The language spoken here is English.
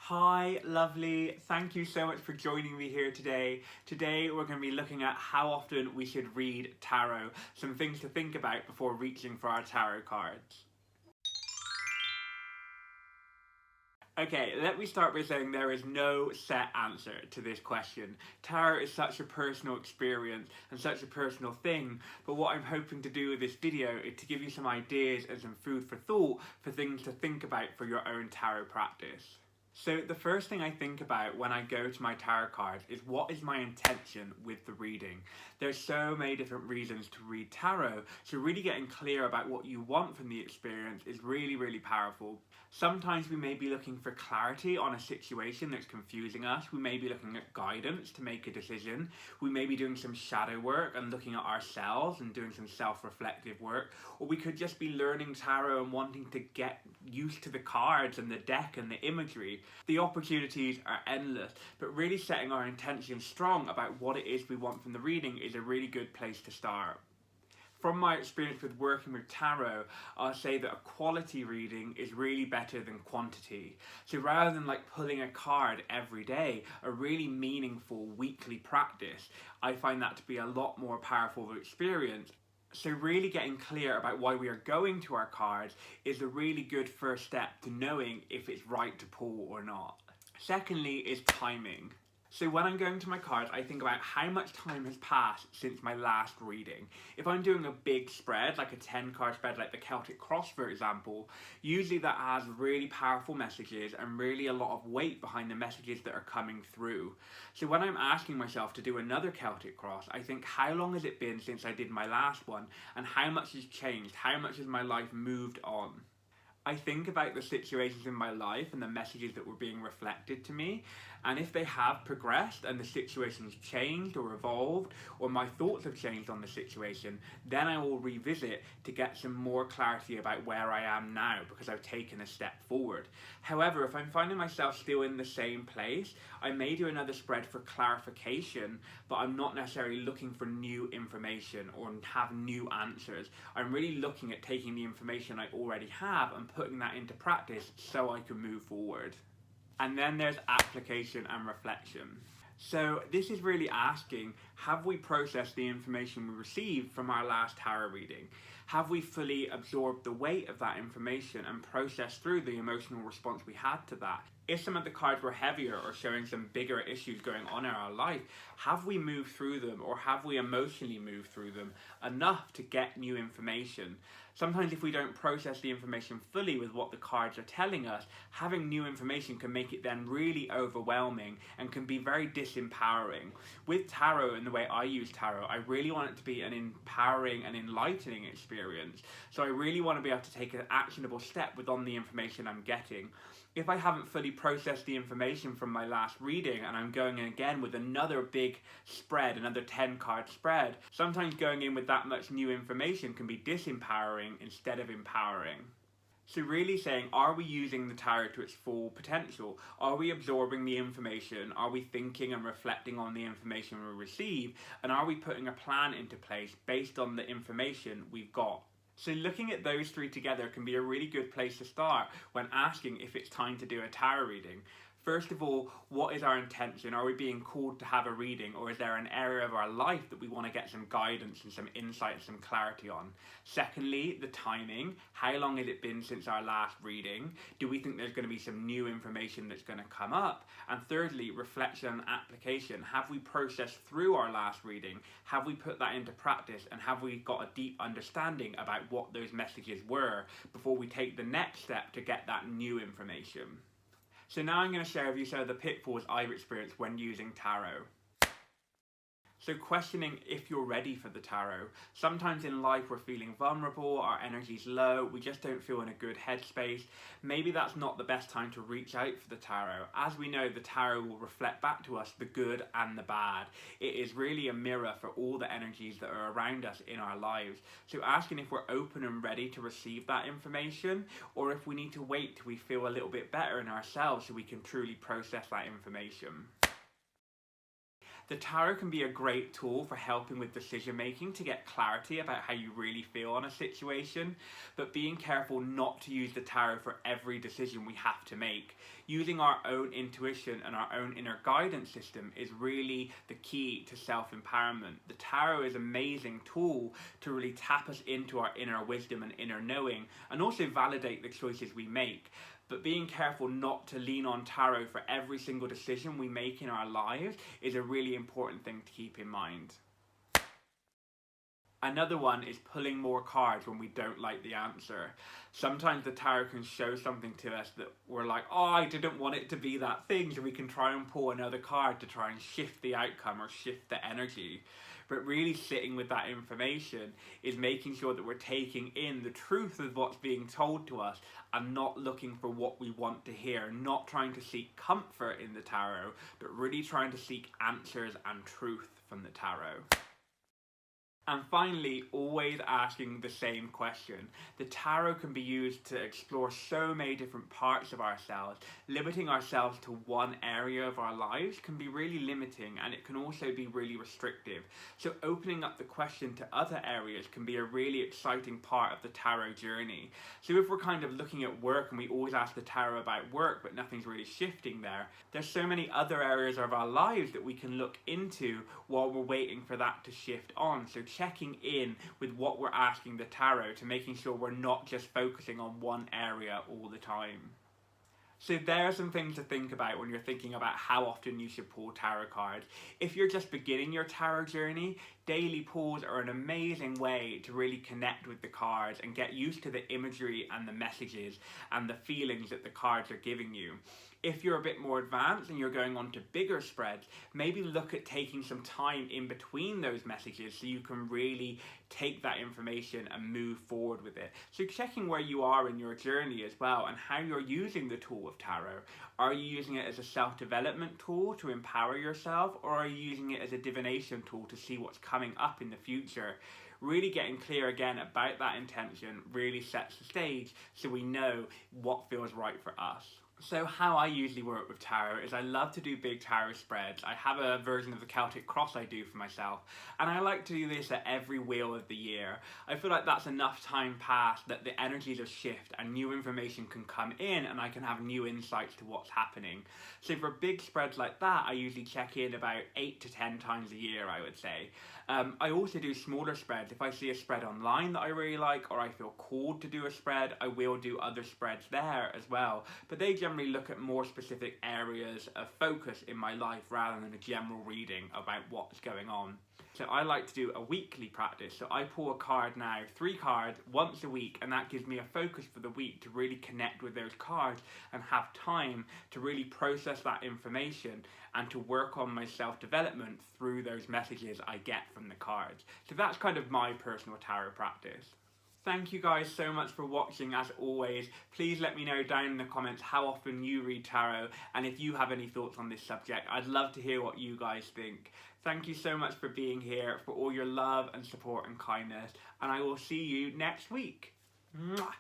Hi, lovely. Thank you so much for joining me here today. Today we're going to be looking at how often we should read tarot, some things to think about before reaching for our tarot cards. Okay, let me start by saying there is no set answer to this question. Tarot is such a personal experience and such a personal thing, but what I'm hoping to do with this video is to give you some ideas and some food for thought for things to think about for your own tarot practice. So the first thing I think about when I go to my tarot cards is what is my intention with the reading. There's so many different reasons to read tarot, so really getting clear about what you want from the experience is really powerful. Sometimes we may be looking for clarity on a situation that's confusing us. We may be looking at guidance to make a decision. We may be doing some shadow work and looking at ourselves and doing some self-reflective work. Or we could just be learning tarot and wanting to get used to the cards and the deck and the imagery. The opportunities are endless, but really setting our intention strong about what it is we want from the reading is a really good place to start. From my experience with working with tarot, I'll say that a quality reading is really better than quantity. So rather than pulling a card every day, a really meaningful weekly practice, I find that to be a lot more powerful experience. So really getting clear about why we are going to our cards is a really good first step to knowing if it's right to pull or not. Secondly is timing. So when I'm going to my cards, I think about how much time has passed since my last reading. If I'm doing a big spread, like a 10-card spread like the Celtic Cross for example, usually that has really powerful messages and really a lot of weight behind the messages that are coming through. So when I'm asking myself to do another Celtic Cross, I think how long has it been since I did my last one and how much has changed, how much has my life moved on. I think about the situations in my life and the messages that were being reflected to me, and if they have progressed and the situation's changed or evolved, or my thoughts have changed on the situation, then I will revisit to get some more clarity about where I am now because I've taken a step forward. However, if I'm finding myself still in the same place, I may do another spread for clarification, but I'm not necessarily looking for new information or have new answers. I'm really looking at taking the information I already have and putting that into practice so I can move forward. And then there's application and reflection. So this is really asking, have we processed the information we received from our last tarot reading? Have we fully absorbed the weight of that information and processed through the emotional response we had to that? If some of the cards were heavier or showing some bigger issues going on in our life, have we moved through them or have we emotionally moved through them enough to get new information? Sometimes if we don't process the information fully with what the cards are telling us, having new information can make it then really overwhelming and can be very disempowering. With tarot and the way I use tarot, I really want it to be an empowering and enlightening experience. So I really want to be able to take an actionable step within the information I'm getting. If I haven't fully processed the information from my last reading and I'm going in again with another big spread, another 10-card spread, sometimes going in with that much new information can be disempowering instead of empowering. So really saying, are we using the tarot to its full potential? Are we absorbing the information? Are we thinking and reflecting on the information we receive? And are we putting a plan into place based on the information we've got? So looking at those three together can be a really good place to start when asking if it's time to do a tarot reading. First of all, what is our intention? Are we being called to have a reading, or is there an area of our life that we want to get some guidance and some insight and some clarity on? Secondly, the timing. How long has it been since our last reading? Do we think there's going to be some new information that's going to come up? And thirdly, reflection and application. Have we processed through our last reading? Have we put that into practice? And have we got a deep understanding about what those messages were before we take the next step to get that new information? So now I'm going to share with you some of the pitfalls I've experienced when using tarot. So questioning if you're ready for the tarot. Sometimes in life we're feeling vulnerable, our energy's low, we just don't feel in a good headspace. Maybe that's not the best time to reach out for the tarot. As we know, the tarot will reflect back to us the good and the bad. It is really a mirror for all the energies that are around us in our lives. So asking if we're open and ready to receive that information, or if we need to wait till we feel a little bit better in ourselves so we can truly process that information. The tarot can be a great tool for helping with decision making to get clarity about how you really feel on a situation, but being careful not to use the tarot for every decision we have to make. Using our own intuition and our own inner guidance system is really the key to self-empowerment. The tarot is an amazing tool to really tap us into our inner wisdom and inner knowing, and also validate the choices we make. But being careful not to lean on tarot for every single decision we make in our lives is a really important thing to keep in mind. Another one is pulling more cards when we don't like the answer. Sometimes the tarot can show something to us that we're like, oh, I didn't want it to be that thing, so we can try and pull another card to try and shift the outcome or shift the energy. But really sitting with that information is making sure that we're taking in the truth of what's being told to us and not looking for what we want to hear, not trying to seek comfort in the tarot, but really trying to seek answers and truth from the tarot. And finally, always asking the same question. The tarot can be used to explore so many different parts of ourselves. Limiting ourselves to one area of our lives can be really limiting, and it can also be really restrictive. So opening up the question to other areas can be a really exciting part of the tarot journey. So if we're kind of looking at work and we always ask the tarot about work, but nothing's really shifting there, there's so many other areas of our lives that we can look into while we're waiting for that to shift on. So checking in with what we're asking the tarot to making sure we're not just focusing on one area all the time. So there are some things to think about when you're thinking about how often you should pull tarot cards. If you're just beginning your tarot journey, daily pulls are an amazing way to really connect with the cards and get used to the imagery and the messages and the feelings that the cards are giving you. If you're a bit more advanced and you're going on to bigger spreads, maybe look at taking some time in between those messages so you can really take that information and move forward with it. So checking where you are in your journey as well and how you're using the tool of tarot. Are you using it as a self-development tool to empower yourself, or are you using it as a divination tool to see what's coming up in the future? Really getting clear again about that intention really sets the stage so we know what feels right for us. So how I usually work with tarot is I love to do big tarot spreads. I have a version of the Celtic cross I do for myself, and I like to do this at every wheel of the year. I feel like that's enough time passed that the energies will shift and new information can come in and I can have new insights to what's happening. So for big spreads like that, I usually check in about 8 to 10 times a year, I would say. I also do smaller spreads. If I see a spread online that I really like, or I feel called to do a spread, I will do other spreads there as well. But they generally look at more specific areas of focus in my life rather than a general reading about what's going on. So I like to do a weekly practice. So I pull a card now, 3 cards, once a week, and that gives me a focus for the week to really connect with those cards and have time to really process that information and to work on my self-development through those messages I get from the cards. So that's kind of my personal tarot practice. Thank you guys so much for watching as always. Please let me know down in the comments how often you read tarot, and if you have any thoughts on this subject. I'd love to hear what you guys think. Thank you so much for being here, for all your love and support and kindness, and I will see you next week. Mwah!